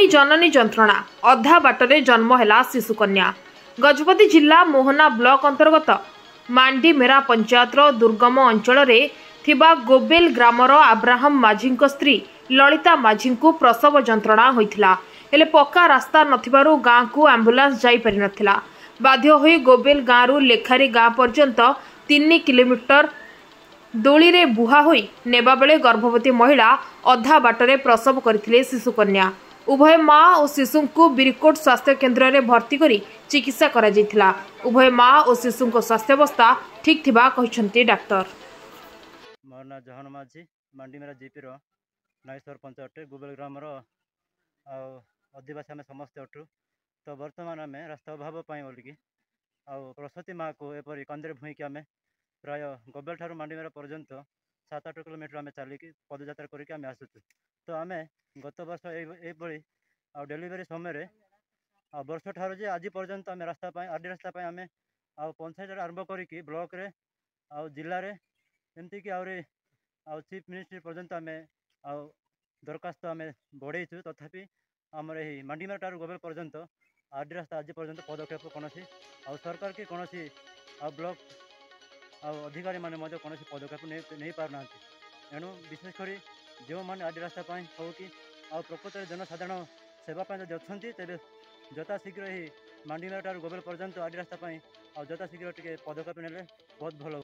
नहीं जननी जंत्रणा अधा बाटरे जन्म है शिशुकन्या। गजपति जिला मोहना ब्लॉक अंतर्गत मांडीमेरा पंचायतर दुर्गम अंचल गोबेल ग्रामर आब्राहम माझी स्त्री ललिता माझी को प्रसव जंत्रणा होइथिला। हेले पक्का रास्ता नथिबारु गाँ को आंबुलांस जाई पारि नथिला। बाध्य होई गोबेल गाँव लेखारी गाँ पर्यंत 3 किलोमीटर दोली रे बुहा होई नेबा बेले गर्भवती महिला अधा बाटरे प्रसव करथिले शिशुकन्या। उभय माँ और शिशु को बिरकोट स्वास्थ्य केन्द्र में भर्ती करी चिकित्सा करा जायथिला। उभय माँ और शिशु को स्वास्थ्यावस्था ठीक थिबा कहिसंती डाक्टर। मोर ना जहन माझी मांडीमेरा जीपीर नाई सरपंच अटे। गोबेल ग्रामर आदिवासी आम समस्ते अटू। तो बर्तमान आम रास्ता अभाव बोलिकी प्रसूति माँ को एपरी कंदे भूईकी आम प्राय गोबेल ठारू मांडीमेरा पर्यंत 7-8 किलोमीटर आम चलिकी पदयात्रा करके आम आसुचु। तो आम गत वर्ष ये डेलीवरी समय वर्ष ठारू जे आज पर्यंत आम रास्ता आदि रास्ता आम पंचायत आरंभ करी ब्लॉक रे जिले में एमती कि चीफ मिनिस्ट्री पर्यंत आम दरखास्त आम बढ़ेचु। तथापि आमर यही मांडीमेरा ठारू गोबेल पर्यंत आदि रास्ता आज पर्यंत पदक्षेप कौन सरकार की कौन ब्लॉक अधिकारी माने कौन पदक्षेप नहीं पारना। एणु विशेषकर जो मैंने आदि रास्ता हो कि प्रकृत जनसाधारण सेवाई जब अच्छा तेज यथाशीघ्र ही मांडीमेरा ठारू गोबेल पर्यंत आदि रास्ता जथाशीघ्र टे पदक्षेप ने बहुत भल।